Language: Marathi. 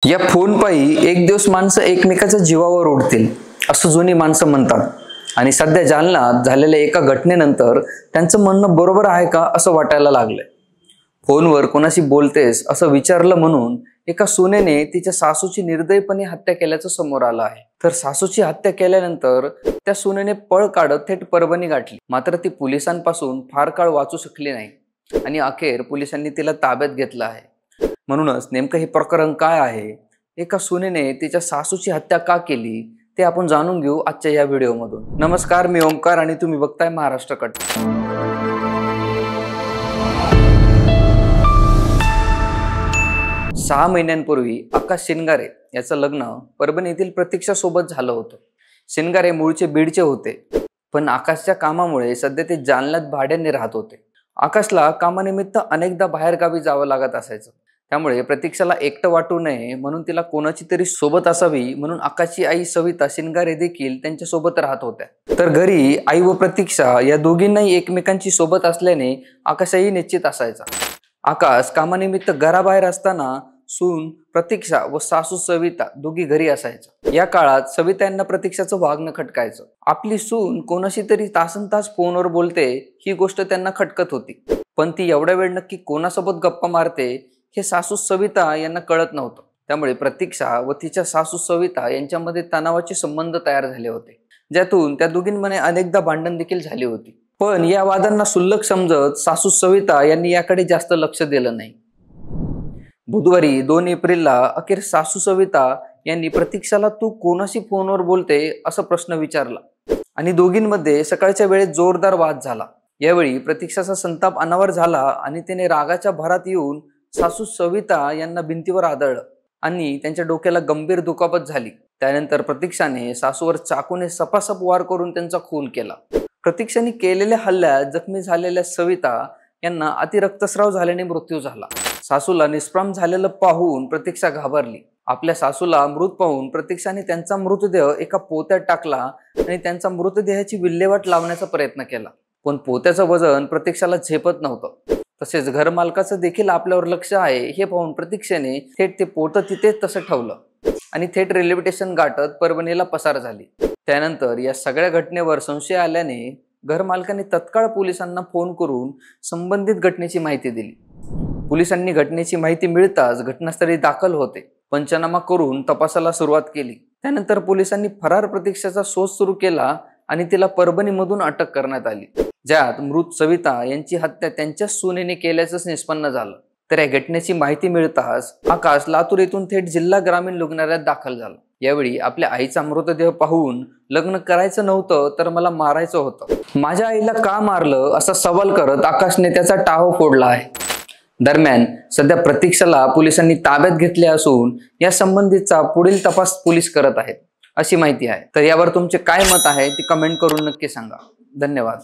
या फोनपायी एक दिवस माणसं एकमेकाच्या जीवावर उडतील असं जुनी माणसं म्हणतात आणि सध्या जालन्यात झालेल्या एका घटनेनंतर त्यांचं म्हणणं बरोबर आहे का असं वाटायला लागलंय। फोनवर कोणाशी बोलतेस असं विचारलं म्हणून एका सुनेने तिच्या सासूची निर्दयीपणे हत्या केल्याचं समोर आलं आहे। तर सासूची हत्या केल्यानंतर त्या सुनेने पळ काढत थेट परभणी गाठली, मात्र ती पोलिसांपासून फार काळ वाचू शकली नाही आणि अखेर पोलिसांनी तिला ताब्यात घेतलं आहे। म्हणूनच नेमकं हे प्रकरण काय आहे, एका सुनेने तिच्या सासूची हत्या का केली, ते आपण जाणून घेऊ आजच्या या व्हिडिओमधून। नमस्कार, मी ओमकार आणि तुम्ही बघताय महाराष्ट्र कट। 6 महिन्यांपूर्वी आकाश शिनगारे याचं लग्न परभणी येथील प्रतीक्षा सोबत झालं होतं। शिनगारे मूळचे बीडचे होते, पण आकाशच्या कामामुळे सध्या ते जालन्यात भाड्याने राहत होते। आकाशला कामानिमित्त अनेकदा बाहेर गावी जावं लागत असायचं, त्यामुळे प्रतीक्षाला एकटं वाटू नये म्हणून तिला कोणाची तरी सोबत असावी म्हणून आकाशची आई सविता शिनगारे देखील त्यांच्या सोबत राहत होत्या। तर घरी आई व प्रतीक्षा या दोघींनाही एकमेकांची सोबत असल्याने आकाशही निश्चित असायचा। आकाश कामानिमित्त घराबाहेर असताना सून प्रतीक्षा व सासू सविता दोघी घरी असायच्या। या काळात सविता यांना प्रतीक्षाचं वागणं खटकायचं। आपली सून कोणाशी तरी तासनतास फोनवर बोलते ही गोष्ट त्यांना खटकत होती, पण ती एवढा वेळ नक्की कोणासोबत गप्पा मारते हे सासू सविता यांना कळत नव्हतं। त्यामुळे प्रतीक्षा व तिच्या सासू सविता यांच्यामध्ये तणावाचे संबंध तयार झाले होते, ज्यातून त्या दोघींमध्ये अनेकदा भांडण देखील झाली होती। पण या वादांना क्षुल्लक समजत सासू सविता यांनी याकडे जास्त लक्ष दिलं नाही। बुधवारी 2 एप्रिलला अखेर सासू सविता यांनी प्रतीक्षाला तू कोणाशी फोनवर बोलते असा प्रश्न विचारला आणि दोघींमध्ये सकाळच्या वेळेत जोरदार वाद झाला। यावेळी प्रतीक्षाचा संताप अनावर झाला आणि तिने रागाच्या भरात येऊन सासू सविता यांना भिंतीवर आदळलं आणि त्यांच्या डोक्याला गंभीर दुखापत झाली। त्यानंतर प्रतीक्षाने सासूवर चाकूने सपासप वार करून त्यांचा खून केला। प्रतीक्षाने केलेल्या हल्ल्यात जखमी झालेल्या सविता यांना अतिरक्तस्राव झाल्याने मृत्यू झाला। सासूला निष्प्राण झालेलं पाहून प्रतीक्षा घाबरली। आपल्या सासूला मृत पाहून प्रतीक्षाने त्यांचा मृतदेह एका पोत्यात टाकला आणि त्यांचा मृतदेहाची विल्हेवाट लावण्याचा प्रयत्न केला, पण पोत्याचं वजन प्रतीक्षाला झेपत नव्हतं। तसेच घरमालकाचं देखील आपल्यावर लक्ष आहे हे पाहून प्रतीक्षेने थेट ते पोतं तिथेच तसं ठेवलं आणि थेट रेल्वे स्टेशन गाठत परभणीला पसार झाली। त्यानंतर या सगळ्या घटनेवर संशय आल्याने घरमालकाने तत्काळ पोलिसांना फोन करून संबंधित घटनेची माहिती दिली। पोलिसांनी घटनेची माहिती मिळताच घटनास्थळी दाखल होते, पंचनामा करून तपासाला सुरुवात केली। त्यानंतर पोलिसांनी फरार प्रतीक्षाचा शोध सुरू केला आणि तिला परभणीमधून अटक करण्यात आली, ज्यात मृत सविता यांची हत्या त्यांच्या सुनेने केल्याचंच निष्पन्न झालं। तर या घटनेची माहिती मिळताच आकाश लातूर येथून थेट जिल्हा ग्रामीण रुग्णालयात दाखल झाला। यावेळी आपल्या आईचा मृतदेह पाहून लग्न करायचं नव्हतं तर मला मारायचं होतं, माझ्या आईला का मारलं असा सवाल करत आकाशने त्याचा टाहो फोडला आहे। दरम्यान सध्या प्रतीक्षाला पोलिसांनी ताब्यात घेतले असून या संबंधीचा पुढील तपास पोलीस करत आहेत अशी माहिती आहे। तर यावर तुमचे काय मत आहे ते कमेंट करून नक्की सांगा। धन्यवाद।